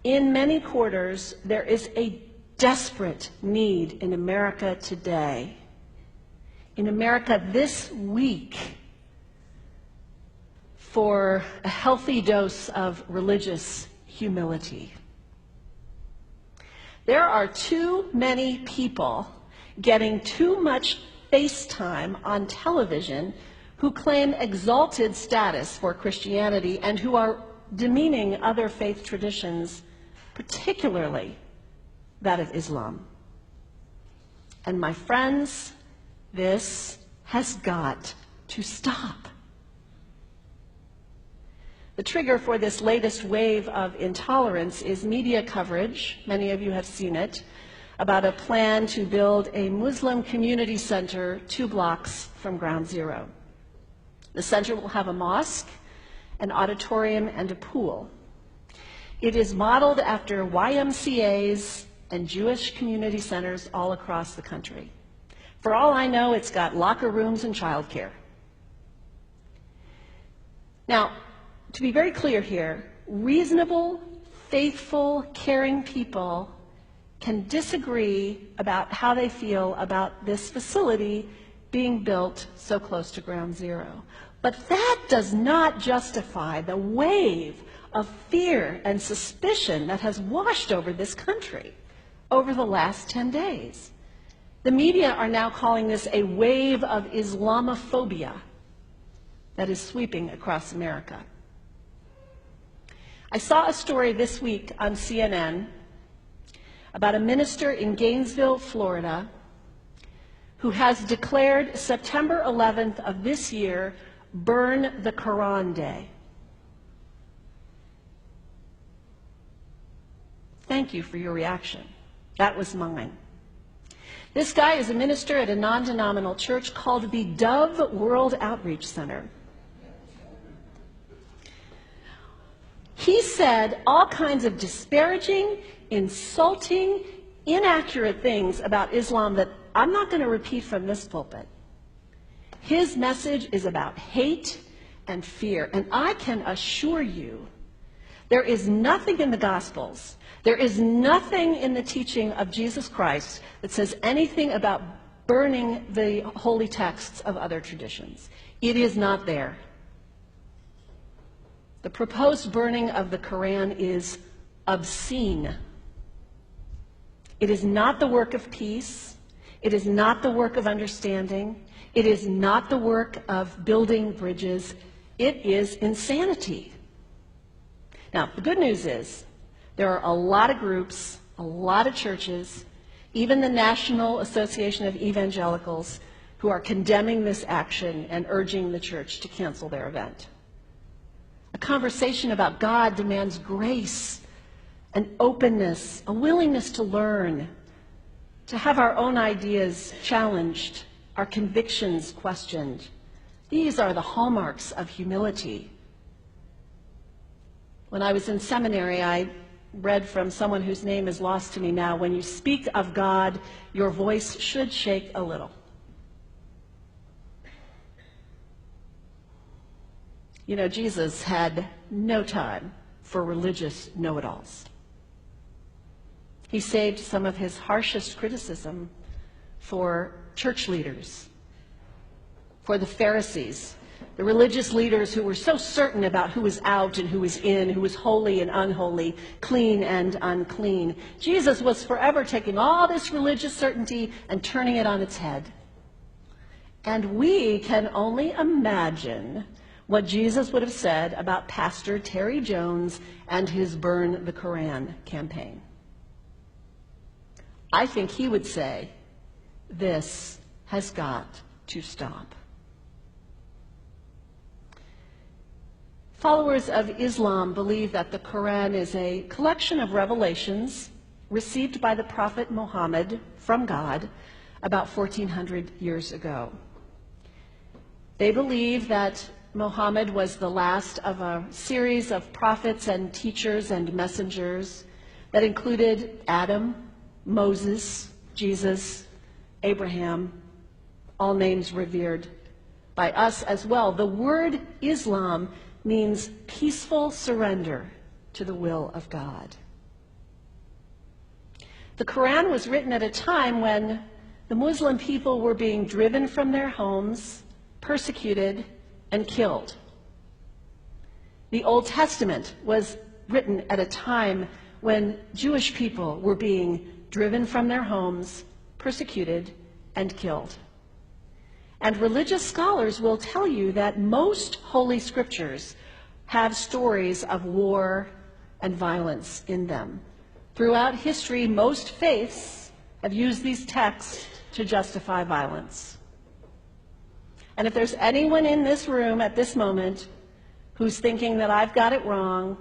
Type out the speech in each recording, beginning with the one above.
In many quarters, there is a desperate need in America today, in America this week, for a healthy dose of religious humility. There are too many people getting too much face time on television who claim exalted status for Christianity and who are demeaning other faith traditions, particularly that of Islam. And my friends, this has got to stop. The trigger for this latest wave of intolerance is media coverage, many of you have seen it, about a plan to build a Muslim community center 2 blocks from Ground Zero. The center will have a mosque, an auditorium, and a pool. It is modeled after YMCAs and Jewish community centers all across the country. For all I know, it's got locker rooms and childcare. Now, to be very clear here, reasonable, faithful, caring people can disagree about how they feel about this facility being built so close to Ground Zero. But that does not justify the wave of fear and suspicion that has washed over this country over the last 10 days. The media are now calling this a wave of Islamophobia that is sweeping across America. I saw a story this week on CNN about a minister in Gainesville, Florida, who has declared September 11th of this year Burn the Quran Day. Thank you for your reaction. That was mine. This guy is a minister at a non-denominational church called the Dove World Outreach Center. He said all kinds of disparaging, insulting, inaccurate things about Islam that I'm not going to repeat from this pulpit. His message is about hate and fear, and I can assure you there is nothing in the Gospels, there is nothing in the teaching of Jesus Christ that says anything about burning the holy texts of other traditions. It is not there. The proposed burning of the Quran is obscene. It is not the work of peace. It is not the work of understanding. It is not the work of building bridges. It is insanity. Now, the good news is there are a lot of groups, a lot of churches, even the National Association of Evangelicals, who are condemning this action and urging the church to cancel their event. A conversation about God demands grace, an openness, a willingness to learn, to have our own ideas challenged, our convictions questioned. These are the hallmarks of humility. When I was in seminary, I read from someone whose name is lost to me now, when you speak of God, your voice should shake a little. You know, Jesus had no time for religious know-it-alls. He saved some of his harshest criticism for church leaders, for the Pharisees, the religious leaders who were so certain about who was out and who was in, who was holy and unholy, clean and unclean. Jesus was forever taking all this religious certainty and turning it on its head. And we can only imagine what Jesus would have said about Pastor Terry Jones and his Burn the Quran campaign. I think he would say, this has got to stop. Followers of Islam believe that the Quran is a collection of revelations received by the Prophet Muhammad from God about 1400 years ago. They believe that Muhammad was the last of a series of prophets and teachers and messengers that included Adam, Moses, Jesus, Abraham, all names revered by us as well. The word Islam means peaceful surrender to the will of God. The Quran was written at a time when the Muslim people were being driven from their homes, persecuted, and killed. The Old Testament was written at a time when Jewish people were being driven from their homes, persecuted, and killed. And religious scholars will tell you that most Holy Scriptures have stories of war and violence in them. Throughout history, most faiths have used these texts to justify violence. And if there's anyone in this room at this moment who's thinking that I've got it wrong,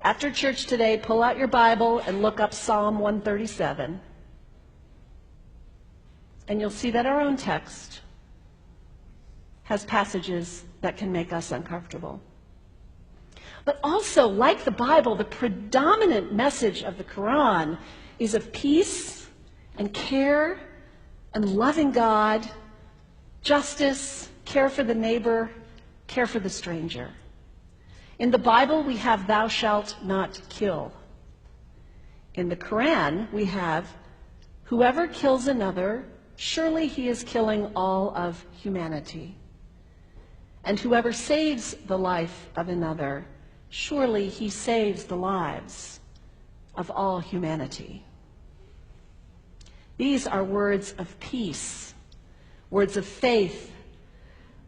after church today, pull out your Bible and look up Psalm 137. And you'll see that our own text has passages that can make us uncomfortable. But also, like the Bible, the predominant message of the Quran is of peace and care and loving God, justice, care for the neighbor, care for the stranger. In the Bible, we have thou shalt not kill. In the Quran, we have whoever kills another, surely he is killing all of humanity. And whoever saves the life of another, surely he saves the lives of all humanity. These are words of peace, words of faith,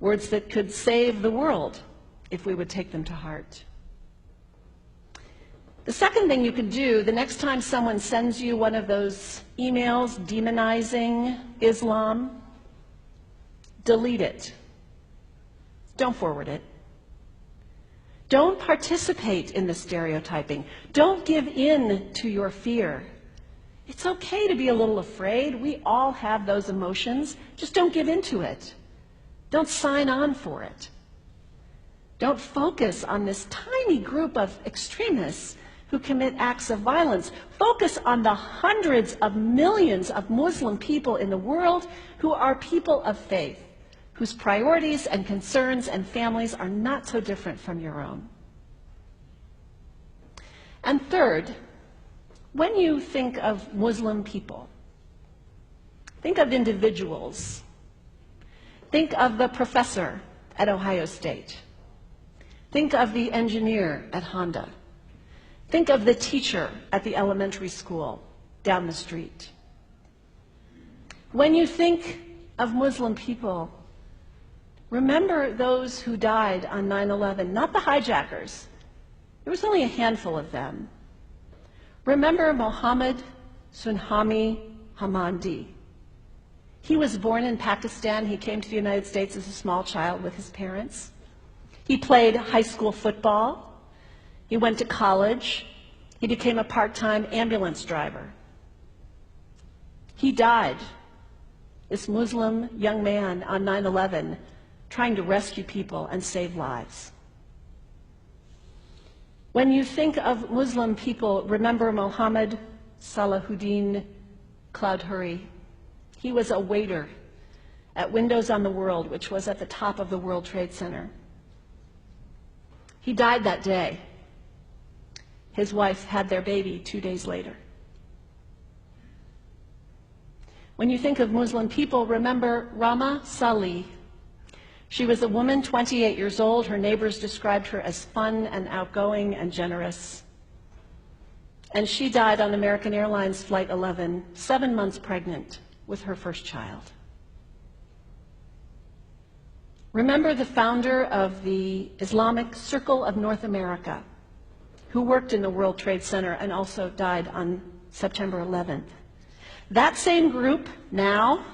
words that could save the world if we would take them to heart. The second thing you can do the next time someone sends you one of those emails demonizing Islam, delete it. Don't forward it. Don't participate in the stereotyping. Don't give in to your fear. It's okay to be a little afraid. We all have those emotions. Just don't give in to it. Don't sign on for it. Don't focus on this tiny group of extremists who commit acts of violence. Focus on the hundreds of millions of Muslim people in the world who are people of faith, whose priorities and concerns and families are not so different from your own. And third, when you think of Muslim people, think of individuals. Think of the professor at Ohio State. Think of the engineer at Honda. Think of the teacher at the elementary school down the street. When you think of Muslim people, remember those who died on 9/11, not the hijackers. There was only a handful of them. Remember Mohammed Sunhami Hamandi. He was born in Pakistan. He came to the United States as a small child with his parents. He played high school football. He went to college. He became a part-time ambulance driver. He died, this Muslim young man, on 9/11, trying to rescue people and save lives. When you think of Muslim people, remember Mohammed Salahuddin Cloudhurry. He was a waiter at Windows on the World, which was at the top of the World Trade Center. He died that day. His wife had their baby 2 days later. When you think of Muslim people, remember Rama Salih. She was a woman, 28 years old. Her neighbors described her as fun and outgoing and generous. And she died on American Airlines Flight 11, 7 months pregnant with her first child. Remember the founder of the Islamic Circle of North America, who worked in the World Trade Center and also died on September 11th. That same group now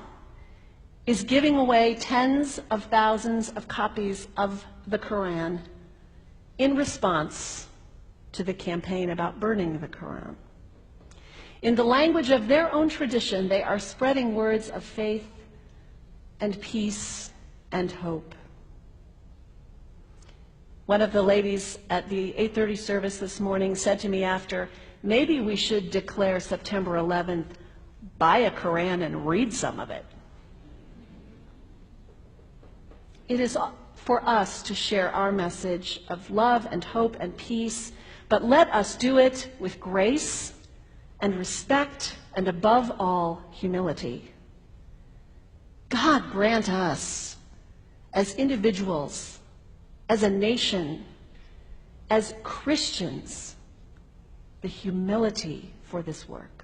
is giving away tens of thousands of copies of the Quran in response to the campaign about burning the Quran. In the language of their own tradition, they are spreading words of faith and peace and hope. One of the ladies at the 8:30 service this morning said to me after, maybe we should declare September 11th, buy a Quran and read some of it. It is for us to share our message of love and hope and peace, but let us do it with grace and respect and above all, humility. God grant us, as individuals, as a nation, as Christians, the humility for this work.